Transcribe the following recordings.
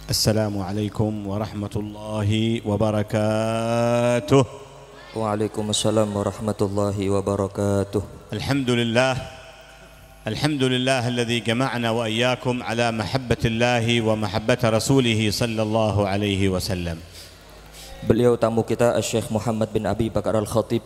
السلام عليكم ورحمة الله وبركاته. وعليكم السلام ورحمة الله وبركاته. الحمد لله الذي جمعنا وإياكم على محبة الله ومحبة رسوله صلى الله عليه وسلم. Beliau tamu kita Syekh Muhammad bin Abi Bakar Al-Khatib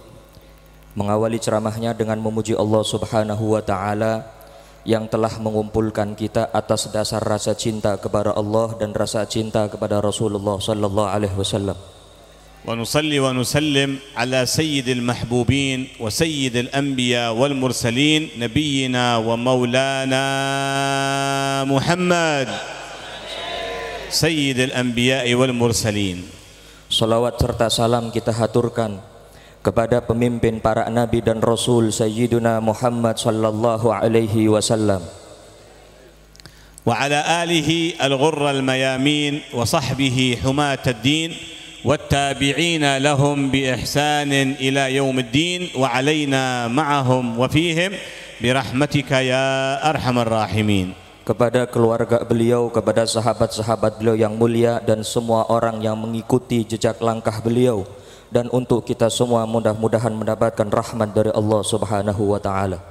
mengawali ceramahnya dengan memuji Allah Subhanahu wa taala yang telah mengumpulkan kita atas dasar rasa cinta kepada Allah dan rasa cinta kepada Rasulullah sallallahu alaihi wasallam. Wa nusalli wa nusallim ala sayyidil mahbubin wa sayyidil anbiya wal mursalin nabiyyina wa maulana Muhammad sayyidil anbiya wal mursalin. Salawat serta salam kita haturkan kepada pemimpin para nabi dan rasul Sayyiduna Muhammad sallallahu alaihi wasallam wa ala alihi al-ghurra al-mayamin wa sahbihi humat ad-din wat-tabi'ina lahum bi ihsanin ila yaumiddin wa alaina ma'ahum wa fihim bi rahmatika ya arhamar rahimin. Kepada keluarga beliau, kepada sahabat-sahabat beliau yang mulia dan semua orang yang mengikuti jejak langkah beliau, dan untuk kita semua mudah-mudahan mendapatkan rahmat dari Allah Subhanahu wa taala.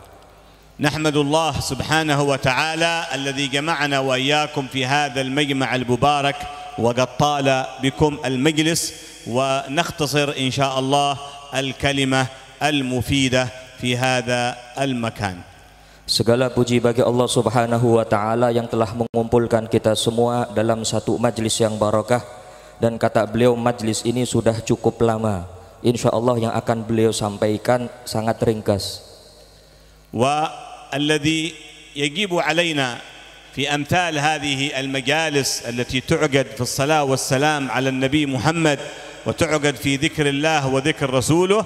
Nahmadullah Subhanahu wa taala alladhi jama'ana wa iyyakum fi hadzal majma' al-mubarak wa qad tala bikum al-majlis wa nakhtasir insyaallah al-kalimah al-mufidah fi hadha al-makan. Segala puji bagi Allah Subhanahu wa taala yang telah mengumpulkan kita semua dalam satu majlis yang barakah. Dan kata beliau, majlis ini sudah cukup lama. Insyaallah yang akan beliau sampaikan sangat ringkas. Wa alladhi yajibu alaina fi amthal hadhihi al-majalis allati tu'qad fi as-salah was-salam ala an-nabi Muhammad wa tu'qad fi dhikrillah wa dhikr rasuluh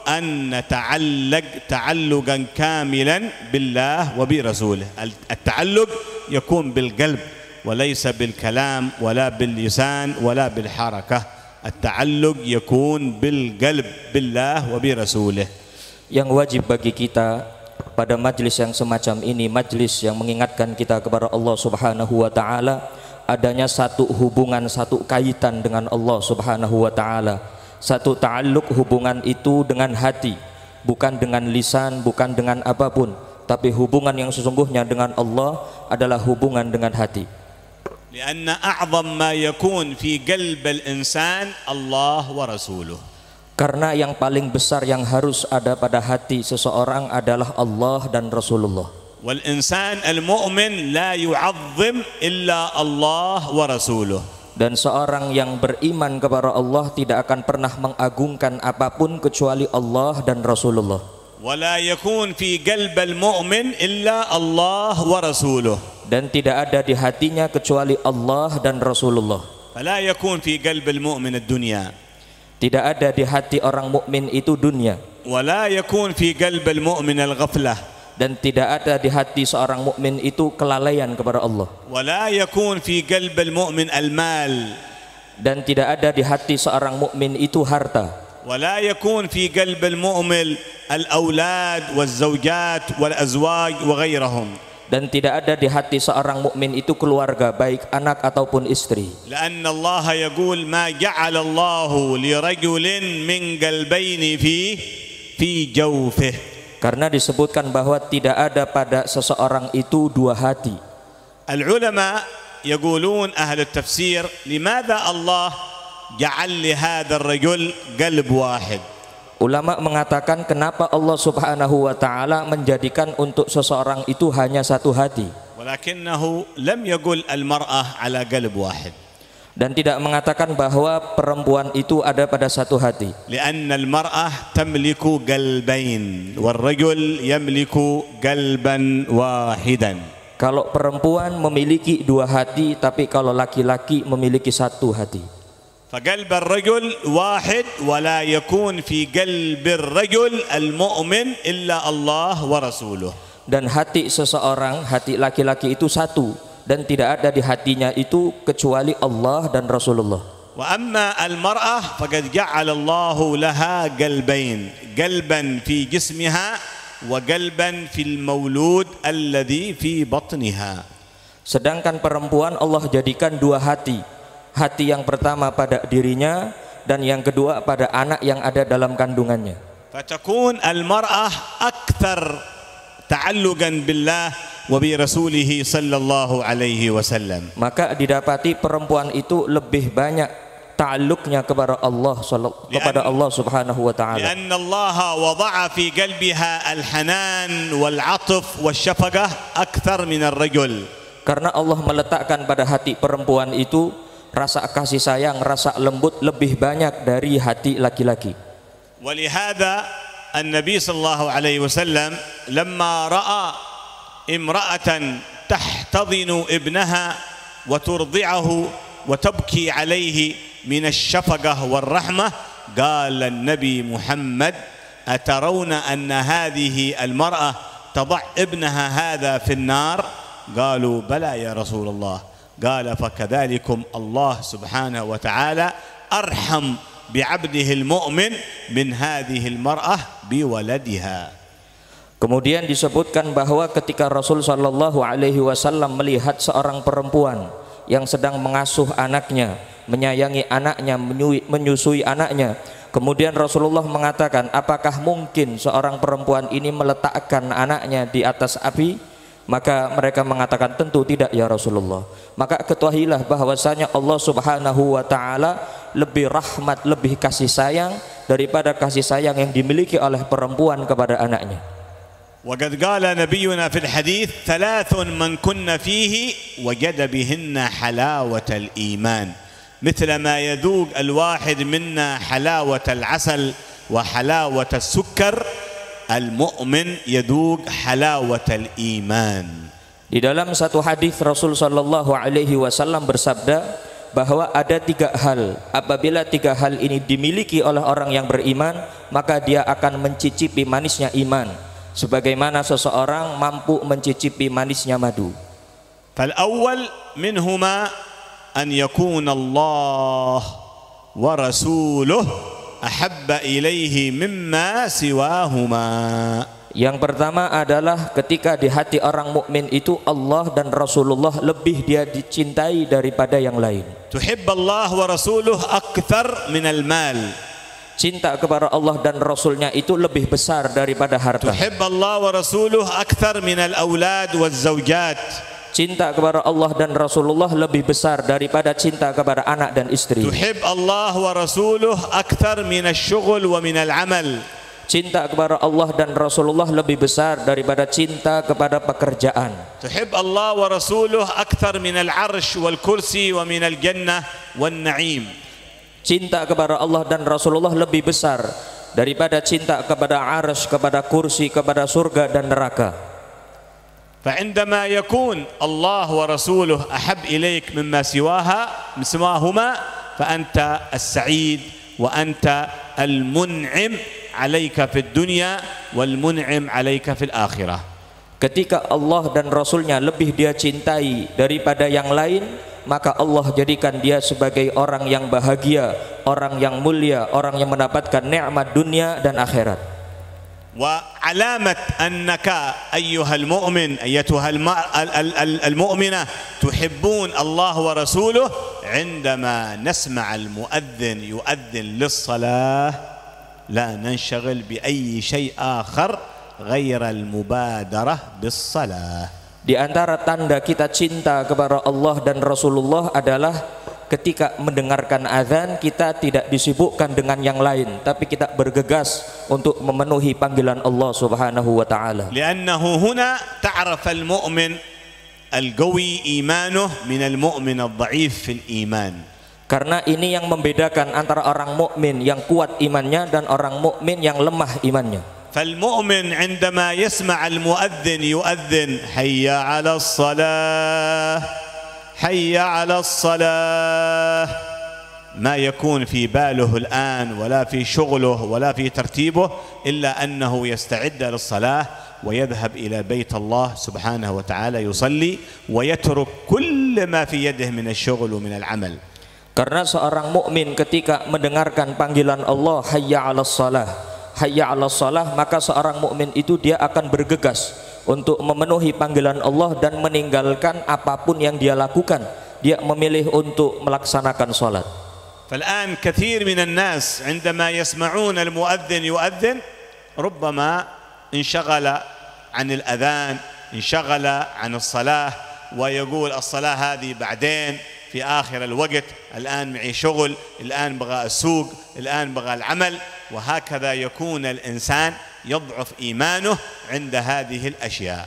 an nata'allaq ta'alluqan kamilan billah wa bi rasulih. At-ta'alluq yakun bil qalb وليس بالكلام ولا باللسان ولا بالحركة. التعلق يكون بالقلب بالله وبرسوله. Yang wajib bagi kita pada majlis yang semacam ini, majlis yang mengingatkan kita kepada Allah Subhanahu wa taala, adanya satu hubungan, satu kaitan dengan Allah Subhanahu wa taala. Satu ta'alluq, hubungan itu dengan hati, bukan dengan lisan, bukan dengan apapun, tapi hubungan yang sesungguhnya dengan Allah adalah hubungan dengan hati. لأن أعظم ما يكون في قلب الإنسان الله ورسوله. Karena yang paling besar yang harus ada pada hati seseorang adalah Allah dan Rasulullah. والإنسان المؤمن لا يعظم إلا الله ورسوله. Dan seorang yang beriman kepada Allah tidak akan pernah mengagungkan apapun kecuali Allah dan Rasulullah. ولا يكون في قلب المؤمن إلا الله ورسوله. Dan tidak ada di hatinya kecuali Allah dan Rasulullah. فلا يكون في قلب المؤمن الدنيا. Tidak ada di hati orang mukmin itu dunia. ولا يكون في قلب المؤمن الغفلة. Dan tidak ada di hati seorang mukmin itu kelalaian kepada Allah. ولا يكون في قلب المؤمن المال. Dan tidak ada di hati seorang mukmin itu harta. ولا يكون في قلب المؤمن الأولاد والزوجات والأزواج وغيرهم. Dan tidak ada di hati seorang mukmin itu keluarga, baik anak ataupun istri. لأن الله يقول ما جعل الله لرجل من قلبين في جوفه. Karena disebutkan bahwa tidak ada pada seseorang itu dua hati. العلماء يقولون أهل التفسير لماذا الله جعل لهذا الرجل قلب واحد. Ulama mengatakan kenapa Allah Subhanahu wa taala menjadikan untuk seseorang itu hanya satu hati. ولكنه لم يقل المرأة على قلب واحد. Dan tidak mengatakan bahwa perempuan itu ada pada satu hati. لأن المرأة تملك قلبين والرجل يملك قلبا واحدا. Kalau perempuan memiliki dua hati, tapi kalau laki-laki memiliki satu hati. فقلب الرجل واحد ولا يكون في قلب الرجل المؤمن إلا الله ورسوله. Dan hati seseorang, hati laki-laki itu satu, dan tidak ada di hatinya itu kecuali Allah dan Rasulullah. وأما المرأة فقد جعل الله لها قلبين، قلبا في جسمها وقلبا في المولود الذي في بطنها. Sedangkan perempuan Allah jadikan dua hati, hati yang pertama pada dirinya dan yang kedua pada anak yang ada dalam kandungannya. فتكون المرأة أكثر تعلقا بالله وبرسوله صلى الله عليه وسلم. Maka didapati perempuan itu lebih banyak ta'alluqnya kepada Allah Subhanahu wa taala. لأن الله وضع في قلبها الحنان والعطف والشفقة أكثر من الرجل. Karena Allah meletakkan pada hati perempuan itu rasa kasih sayang, rasa lembut lebih banyak dari hati laki-laki. ولهذا النبي صلى الله عليه وسلم لما رأى امرأة تحتضن ابنها وترضعه وتبكي عليه من الشفقة والرحمة قال النبي محمد أترون أن هذه المرأة تضع ابنها هذا في النار؟ قالوا بلى يا رسول الله. قال فكذلكم الله سبحانه وتعالى أرحم بعبده المؤمن من هذه المرأة بولدها. Kemudian disebutkan bahwa ketika Rasul Shallallahu Alaihi Wasallam melihat seorang perempuan yang sedang mengasuh anaknya, menyayangi anaknya, menyusui anaknya, kemudian Rasulullah mengatakan, apakah mungkin seorang perempuan ini meletakkan anaknya di atas api? Maka mereka mengatakan, tentu tidak ya Rasulullah. Maka ketahuilah bahwasanya Allah Subhanahu wa taala lebih rahmat, lebih kasih sayang daripada kasih sayang yang dimiliki oleh perempuan kepada anaknya. وقد قال نبينا في الحديث ثلاث من كن فيه وجد بهن حلاوة الإيمان مثل ما يذوق الواحد منا حلاوة العسل وحلاوة السكر المؤمن يذوق حلاوة الإيمان. Di dalam satu hadis Rasul Shallallahu Alaihi Wasallam bersabda bahwa ada tiga hal, apabila tiga hal ini dimiliki oleh orang yang beriman, maka dia akan mencicipi manisnya iman, sebagaimana seseorang mampu mencicipi manisnya madu. فالأول منهما أن يكون الله ورسوله أحب إليه مما سواهما. Yang pertama adalah ketika di hati orang mukmin itu Allah dan Rasulullah lebih dia dicintai daripada yang lain. تحب الله ورسوله أكثر من المال. Cinta kepada Allah dan Rasulnya itu lebih besar daripada harta. تحب الله ورسوله أكثر من الأولاد والزوجات. Cinta kepada Allah dan Rasulullah lebih besar daripada cinta kepada anak dan istri. تحب الله ورسوله أكثر من الشغل ومن العمل. Cinta kepada Allah dan Rasulullah lebih besar daripada cinta kepada pekerjaan. تحب الله ورسوله أكثر من العرش والكرسي ومن الجنة والنعيم. Cinta kepada Allah dan Rasulullah lebih besar daripada cinta kepada arsy, kepada kursi, kepada surga dan neraka. فعندما يكون الله ورسوله أحب إليك مما سواهما فأنت السعيد وأنت المنعم عليك في الدنيا والمنعم عليك في الآخرة. Ketika Allah dan Rasulnya lebih dia cintai daripada yang lain, maka Allah jadikan dia sebagai orang yang bahagia, orang yang mulia, orang yang mendapatkan nikmat dunia dan akhirat. وعلامة أنك أيها المؤمن أيتها المؤمنة تحبون الله ورسوله عندما نسمع المؤذن يؤذن للصلاة لا ننشغل بأي شيء آخر غير المبادرة بالصلاة. Di antara tanda kita cinta kepada Allah dan Rasulullah adalah ketika mendengarkan azan kita tidak disibukkan dengan yang lain, tapi kita bergegas untuk memenuhi panggilan Allah Subhanahu wa taala. لأنه هنا تعرف المؤمن القوي إيمانه من المؤمن الضعيف في الإيمان. Karena ini yang membedakan antara orang mukmin yang kuat imannya dan orang mukmin yang lemah imannya. فالمؤمن عندما يسمع المؤذن يؤذن حي على الصلاة حي على الصلاة ما يكون في باله الآن ولا في شغله ولا في ترتيبه إلا أنه يستعد للصلاة ويذهب إلى بيت الله سبحانه وتعالى يصلي ويترك كل ما في يده من الشغل ومن العمل. Karena seorang mukmin ketika mendengarkan panggilan Allah hayya 'alas shalah, hayya 'alas shalah, maka seorang mukmin itu dia akan bergegas untuk memenuhi panggilan Allah dan meninggalkan apapun yang dia lakukan. dia memilih untuk melaksanakan salat. فالآن كثير من الناس عندما يسمعون المؤذن يؤذن ربما انشغل عن الأذان، انشغل عن الصلاة، ويقول الصلاة هذه بعدين في آخر الوقت، الآن معي شغل، الآن بغى السوق، الآن بغى العمل، وهكذا يكون الإنسان يضعف إيمانه عند هذه الأشياء.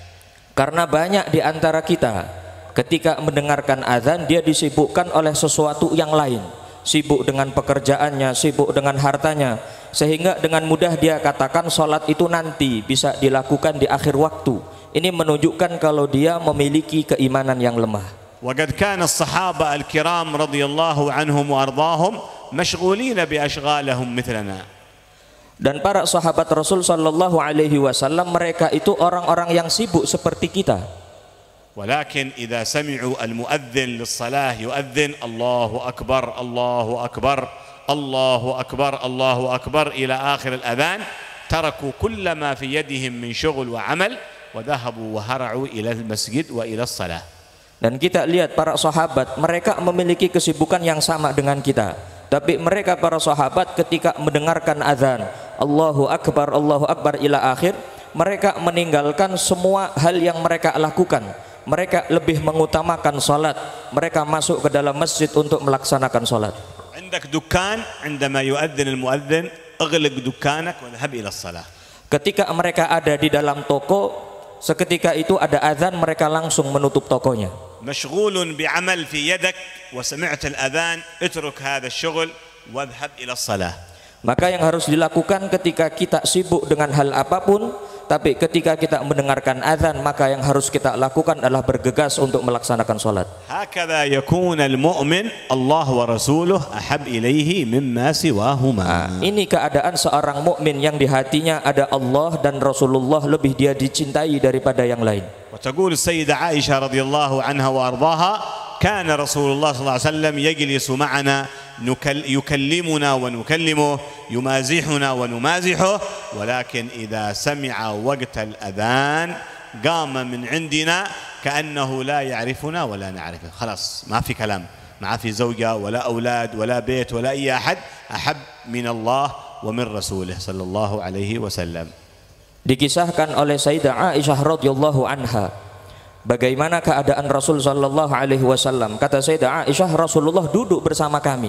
Karena banyak di antara kita ketika mendengarkan azan dia disibukkan oleh sesuatu yang lain, sibuk dengan pekerjaannya, sibuk dengan hartanya, sehingga dengan mudah dia katakan sholat itu nanti bisa dilakukan di akhir waktu. Ini menunjukkan kalau dia memiliki keimanan yang lemah. وقد كان الصحابة الكرام رضي الله عنهم وأرضاهم مشغولين بأشغالهم مثلنا. Dan para sahabat Rasul sallallahu alaihi wasallam mereka itu orang-orang yang sibuk seperti kita. ولكن إذا سمعوا المؤذن للصلاة يؤذن الله أكبر الله أكبر الله أكبر الله أكبر إلى آخر الأذان تركوا كل ما في يدهم من شغل وعمل وذهبوا وهرعوا إلى المسجد وإلى الصلاة. Dan kita lihat para sahabat mereka memiliki kesibukan yang sama dengan kita. Tapi mereka para sahabat ketika mendengarkan azan Allahu Akbar ila akhir, mereka meninggalkan semua hal yang mereka lakukan. Mereka lebih mengutamakan salat. Mereka masuk ke dalam masjid untuk melaksanakan salat. عندك دكان عندما يؤذن المؤذن اغلق دكانك واذهب إلى الصلاة. Ketika mereka ada di dalam toko, seketika itu ada azan mereka langsung menutup tokonya. مشغول بعمل في يدك وسمعت الأذان اترك هذا الشغل واذهب إلى الصلاة. Maka yang harus dilakukan ketika kita sibuk dengan hal apapun, tapi ketika kita mendengarkan azan, maka yang harus kita lakukan adalah bergegas untuk melaksanakan salat. هكذا يكون المؤمن الله ورسوله أحب إليه مما سواهما. Ini keadaan seorang mukmin yang di hatinya ada Allah dan Rasulullah, lebih dia dicintai daripada yang lain. وتقول السيدة عائشة رضي الله عنها وأرضاها كان رسول الله صلى الله عليه وسلم يجلس معنا يكلمنا ونكلمه يمازحنا ونمازحه، ولكن إذا سمع وقت الأذان قام من عندنا كأنه لا يعرفنا ولا نعرفه، خلاص ما في كلام، ما في زوجة ولا أولاد ولا بيت ولا أي أحد أحب من الله ومن رسوله صلى الله عليه وسلم. Dikisahkan oleh Sayyidah Aisyah radhiyallahu anha bagaimana keadaan Rasul sallallahu alaihi wasallam. Kata Sayyidah Aisyah, Rasulullah duduk bersama kami.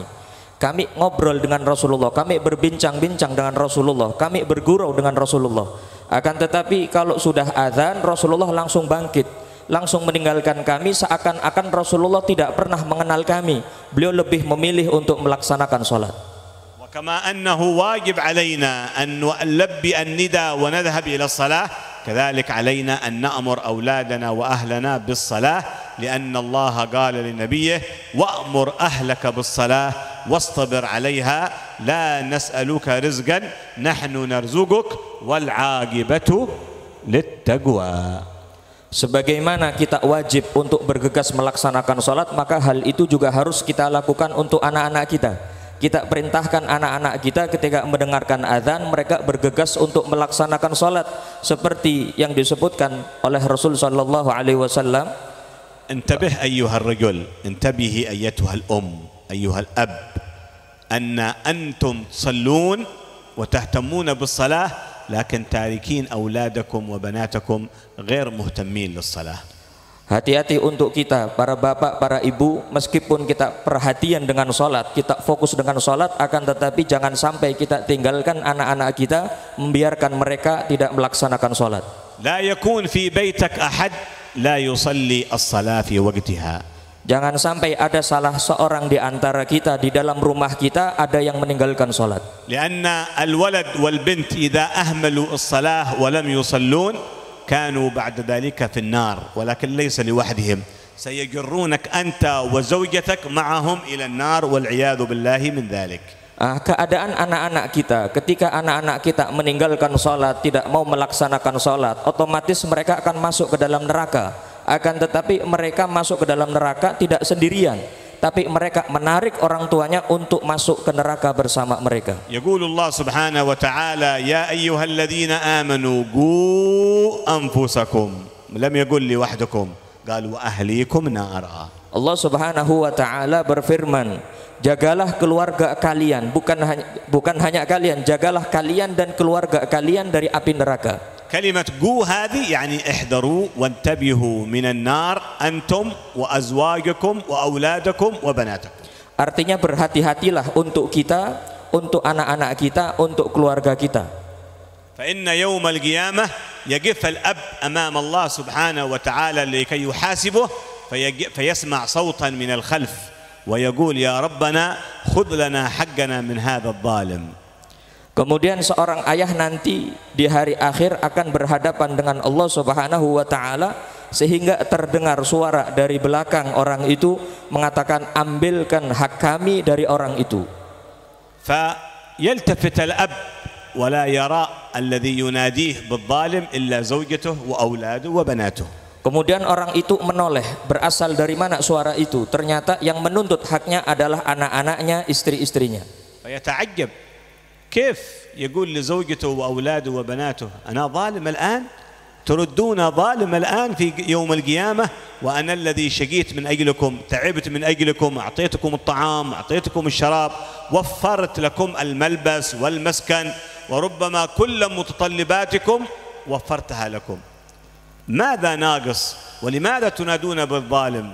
Kami ngobrol dengan Rasulullah, kami berbincang-bincang dengan Rasulullah, kami bergurau dengan Rasulullah. Akan tetapi kalau sudah azan, Rasulullah langsung bangkit, langsung meninggalkan kami, seakan-akan Rasulullah tidak pernah mengenal kami. Beliau lebih memilih untuk melaksanakan salat. كما أنه واجب علينا أن نلبي النداء ونذهب إلى الصلاة، كذلك علينا أن نأمر أولادنا وأهلنا بالصلاة، لأن الله قال لنبيه وأمر أهلك بالصلاة واصطبر عليها لا نسألك رزقا نحن نرزقك والعاقبة للتقوى. Sebagaimana kita wajib untuk bergegas melaksanakan salat, maka hal itu juga harus kita lakukan untuk anak-anak kita. Kita perintahkan anak-anak kita ketika mendengarkan azan mereka bergegas untuk melaksanakan salat seperti yang disebutkan oleh Rasul sallallahu alaihi wasallam. انتبه أيها الرجل، انتبهي أيتها الأم أيها الأب، أن أنتم تصلون وتهتمون بالصلاة لكن تاركين أولادكم وبناتكم غير مهتمين للصلاة. Hati-hati untuk kita para bapak, para ibu, meskipun kita perhatian dengan sholat, kita fokus dengan sholat, akan tetapi jangan sampai kita tinggalkan anak-anak kita, membiarkan mereka tidak melaksanakan sholat. لا يكون في بيتك أحد لا يصلي الصلاة في وقتها. Jangan sampai ada salah seorang di antara kita di dalam rumah kita ada yang meninggalkan sholat. لأن الولد والبنت إذا أهملوا الصلاة ولم يصلون كانوا بعد ذلك في النار، ولكن ليس لوحدهم، سيجرونك أنت وزوجتك معهم إلى النار والعياذ بالله من ذلك. Keadaan anak-anak kita ketika anak-anak kita meninggalkan sholat, tidak mau melaksanakan sholat, otomatis mereka akan masuk ke dalam neraka. Akan tetapi mereka masuk ke dalam neraka tidak sendirian, tapi mereka menarik orang tuanya untuk masuk ke neraka bersama mereka. يقول الله سبحانه وتعالى يا أيها الذين آمنوا قوا أنفسكم، لم يقل لوحدكم، قال وأهليكم نارا. Allah Subhanahu wa taala berfirman, jagalah keluarga kalian, bukan hanya kalian, jagalah kalian dan keluarga kalian dari api neraka. كلمة قو هذه يعني احذروا وانتبهوا من النار أنتم وأزواجكم وأولادكم وبناتكم. Artinya berhati-hatilah untuk kita, untuk anak-anak kita, untuk keluarga kita. فإن يوم القيامة يقف الأب أمام الله سبحانه وتعالى لكي يحاسبه فيسمع صوتا من الخلف ويقول يا ربنا خذ لنا حقنا من هذا الظالم. Kemudian seorang ayah nanti di hari akhir akan berhadapan dengan Allah Subhanahu wa taala, sehingga terdengar suara dari belakang orang itu mengatakan, ambilkan hak kami dari orang itu. فيلتفت الأب ولا يرى الذي يناديه بالظالم إلا زوجته وأولاده وبناته. Kemudian orang itu menoleh, berasal dari mana suara itu? Ternyata yang menuntut haknya adalah anak-anaknya, istri-istrinya. فيتعجب كيف يقول لزوجته وأولاده وبناته أنا ظالم الآن؟ تردون ظالم الآن في يوم القيامة وأنا الذي شقيت من أجلكم، تعبت من أجلكم، أعطيتكم الطعام، أعطيتكم الشراب، وفرت لكم الملبس والمسكن وربما كل متطلباتكم وفرتها لكم، ماذا ناقص ولماذا تنادون بالظالم؟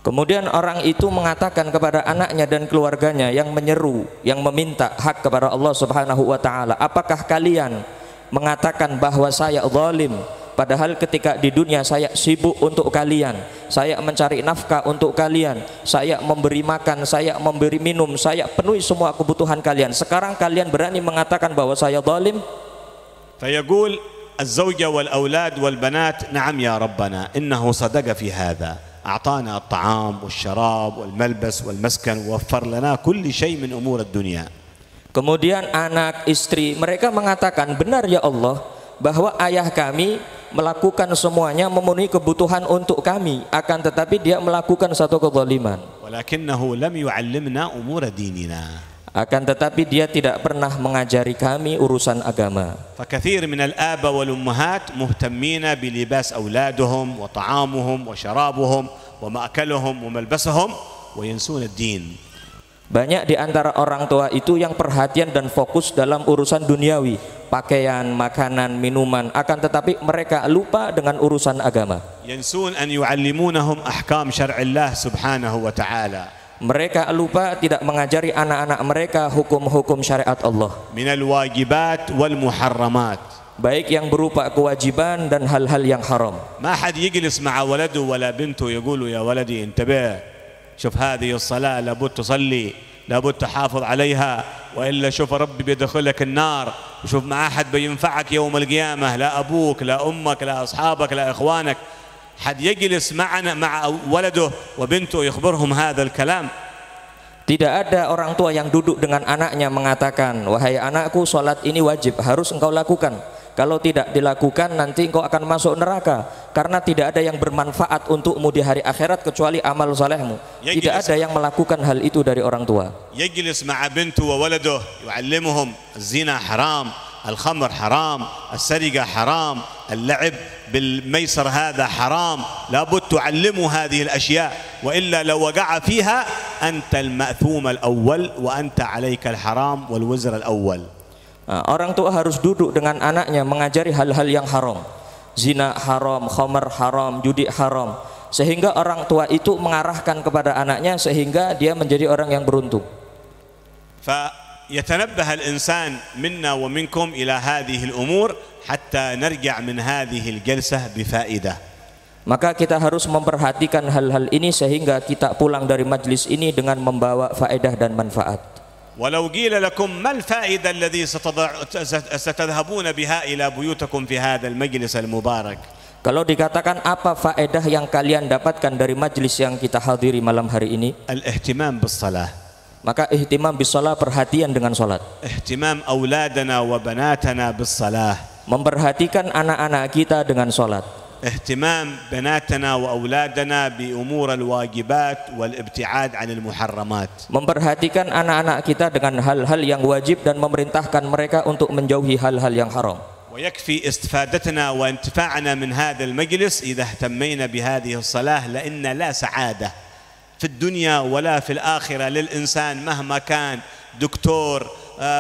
Kemudian orang itu mengatakan kepada anaknya dan keluarganya yang menyeru, yang meminta hak kepada Allah Subhanahu wa taala, apakah kalian mengatakan bahwa saya zalim, padahal ketika di dunia saya sibuk untuk kalian, saya mencari nafkah untuk kalian, saya memberi makan, saya memberi minum, saya penuhi semua kebutuhan kalian. Sekarang kalian berani mengatakan bahwa saya zalim? فيقول الزوجة والأولاد والبنات نعم يا ربنا إنه صدق في هذا، أعطانا الطعام والشراب والملبس والمسكن ووفر لنا كل شيء من أمور الدنيا. Kemudian anak, istri mereka mengatakan, benar ya Allah bahwa ayah kami melakukan semuanya, memenuhi kebutuhan untuk kami, akan tetapi dia melakukan satu kezaliman. ولكنه لم يعلمنا أمور ديننا. Akan tetapi dia tidak pernah mengajari kami urusan agama. فكثير من الآباء والأمهات مهتمين بلباس أولادهم وطعامهم وشرابهم ومأكلهم وملبسهم وينسون الدين. Banyak di antara orang tua itu yang perhatian dan fokus dalam urusan duniawi, pakaian, makanan, minuman, akan tetapi mereka lupa dengan urusan agama. ينسون أن يعلمونهم أحكام شرع الله سبحانه وتعالى. Mereka lupa tidak mengajari anak-anak mereka hukum-hukum syariat Allah, من الواجبات والمحرمات، baik yang berupa kewajiban dan hal-hal yang haram. ما حد يجلس مع ولده ولا بنته يقول يا ولدي انتبه، شوف هذه الصلاة لابد تصلي، لابد تحافظ عليها، وإلا شوف ربي بيدخلك النار، وشوف ما أحد بينفعك يوم القيامة، لا أبوك لا أمك لا أصحابك لا إخوانك. حد يجلس معنا مع ولده وبنته يخبرهم هذا الكلام. Tidak ada orang tua yang duduk dengan anaknya mengatakan, wahai anakku, sholat ini wajib, harus engkau lakukan. Kalau tidak dilakukan nanti engkau akan masuk neraka, karena tidak ada yang bermanfaat untukmu di hari akhirat kecuali amal salehmu. Tidak ada yang melakukan hal itu dari orang tua. يجلس مع بنته وولده يعلمهم الزنا حرام، الخمر حرام، السرقة حرام، اللعب بالميسر هذا حرام، لابد تعلموا هذه الأشياء، وإلا لو وقع فيها أنت المأثوم الأول وأنت عليك الحرام والوزر الأول. Orang tua harus duduk dengan anaknya mengajari hal-hal yang haram, zina haram, khamar haram, judi haram, sehingga orang tua itu mengarahkan kepada anaknya sehingga dia menjadi orang yang beruntung. يتنبه الإنسان منا ومنكم إلى هذه الأمور حتى نرجع من هذه الجلسة بفائدة. Maka kita harus memperhatikan hal-hal ini sehingga kita pulang dari majlis ini dengan membawa faedah dan manfaat. ولو قيل لكم ما الفائدة الذي ستذهبون بها إلى بيوتكم في هذا المجلس المبارك. Kalau dikatakan apa faedah yang kalian dapatkan dari majlis yang kita hadiri malam hari ini? الاهتمام بالصلاة. Maka ihtimam bisalah, perhatian dengan salat. اهتمام أولادنا وبناتنا بالصلاة. Memperhatikan anak-anak kita dengan salat. اهتمام بناتنا وأولادنا بأمور الواجبات والابتعاد عن المحرمات. Memperhatikan anak-anak kita dengan hal-hal yang wajib dan memerintahkan mereka untuk menjauhi hal-hal yang haram. ويكفي استفادتنا وانتفاعنا من هذا المجلس إذا اهتمينا بهذه الصلاة، لأن لا سعادة في الدنيا ولا في الآخرة للإنسان مهما كان دكتور،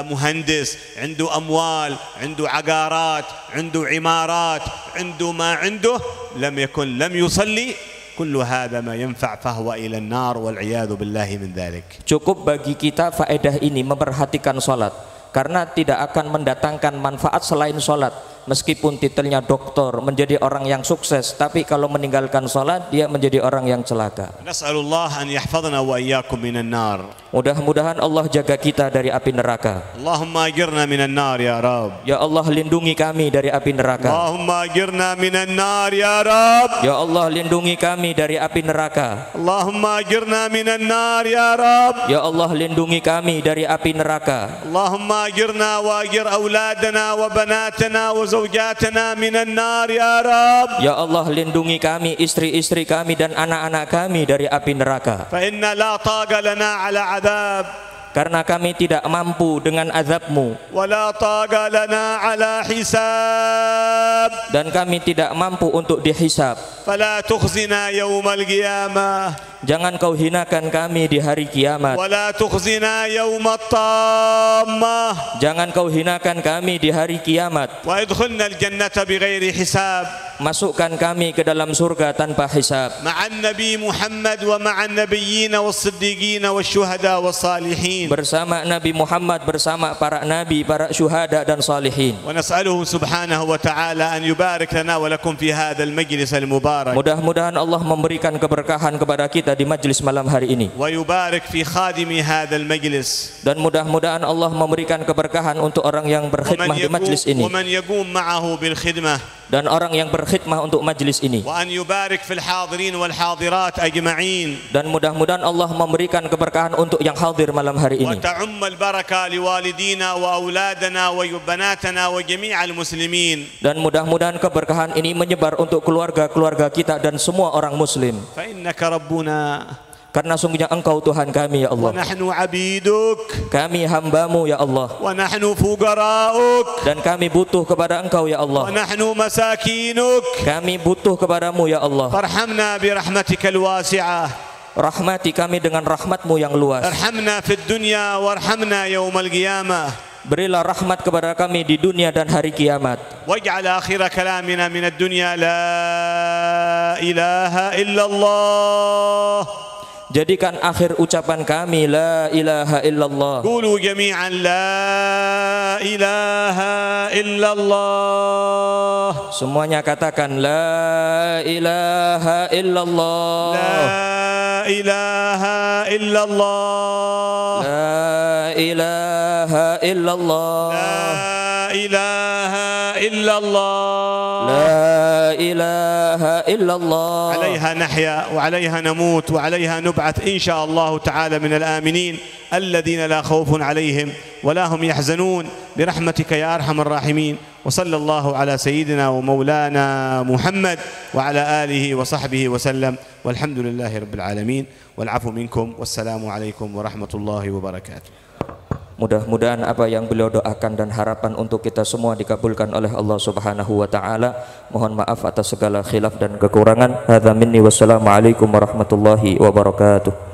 مهندس، عنده أموال، عنده عقارات، عنده عمارات، عنده ما عنده، لم يصلي، كل هذا ما ينفع فهو إلى النار والعياذ بالله من ذلك. Cukup bagi kita faedah ini memperhatikan sholat, karena tidak akan mendatangkan manfaat selain sholat. Meskipun titelnya doktor, menjadi orang yang sukses, tapi kalau meninggalkan sholat dia menjadi orang yang celaka. Nas'alullah an yahfadhna wa iyyakum minan nar. Mudah-mudahan Allah jaga kita dari api neraka. Allahumma ajirna minan nar ya Rabb. Ya Allah, lindungi kami dari api neraka. Allahumma ajirna minan nar ya Rabb. Ya Allah, lindungi kami dari api neraka. Allahumma ajirna minan nar ya Rabb. Ya Allah, lindungi kami dari api neraka. Allahumma ajirna wa ajir auladana wa banatana wa zawjatana minan nar ya Rabb. Ya Allah, lindungi kami, istri-istri kami dan anak-anak kami dari api neraka. Fa inna la taqa lana ala adab. Karena kami tidak mampu dengan azab-Mu. Wala taqa lana ala hisab. Dan kami tidak mampu untuk dihisab. Fala tukhzina yawmal qiyamah. Jangan kau hinakan kami di hari kiamat. Wala tukhzina yawmat tammah. Jangan kau hinakan kami di hari kiamat. Wa idkhilna al-jannata bighairi hisab. Masukkan kami ke dalam surga tanpa hisab. Ma'an Nabi Muhammad wa ma'an nabiyyin was-siddiqin wasyuhada was-salihin. Bersama Nabi Muhammad, bersama para nabi, para syuhada dan salihin. Wa nas'aluhu subhanahu wa ta'ala an yubarik lana wa lakum fi hadzal majlis al-mubarak. Mudah-mudahan Allah memberikan keberkahan kepada kita di majlis malam hari ini. Wa yubarik fi khadimi hadzal majlis. Dan mudah-mudahan Allah memberikan keberkahan untuk orang yang berkhidmah di majlis ini. Wa man yaqum ma'ahu bil khidmah. Dan orang yang berkhidmah untuk majlis ini. Wa an yubarik fil hadirin wal hadirat ajma'in. Dan mudah-mudahan Allah memberikan keberkahan untuk yang hadir malam hari ini. Wa ta'ummal baraka liwalidina wa auladana wa banatana wa jami'al muslimin. Dan mudah-mudahan keberkahan ini menyebar untuk keluarga-keluarga kita dan semua orang muslim. Fa innaka rabbuna. Karena sungguhnya Engkau Tuhan kami ya Allah. Wa nahnu 'abiduk. Kami hamba-Mu ya Allah. Wa nahnu fuqara'uk. Dan kami butuh kepada Engkau ya Allah. Wa nahnu masakinuk. Kami butuh kepadamu ya Allah. Farhamna bi rahmatikal wasi'ah. Rahmati kami dengan rahmat-Mu yang luas. Arhamna fid dunya warhamna yaumal qiyamah. Berilah rahmat kepada kami di dunia dan hari kiamat. Waj'al akhir kalamina minad dunya la ilaha illallah. Jadikan akhir ucapan kami la ilaha illallah. Qulu jami'an la ilaha illallah. Semuanya katakan la ilaha illallah. La ilaha illallah. La ilaha illallah. La ilaha illallah. La ilaha illallah. عليها نحيا وعليها نموت وعليها نبعث إن شاء الله تعالى من الآمنين الذين لا خوف عليهم ولا هم يحزنون برحمتك يا أرحم الراحمين. وصلى الله على سيدنا ومولانا محمد وعلى آله وصحبه وسلم والحمد لله رب العالمين والعفو منكم والسلام عليكم ورحمة الله وبركاته. Mudah-mudahan apa yang beliau doakan dan harapan untuk kita semua dikabulkan oleh Allah Subhanahu wa taala. Mohon maaf atas segala khilaf dan kekurangan. Hadza minni wassalamu alaikum warahmatullahi wabarakatuh.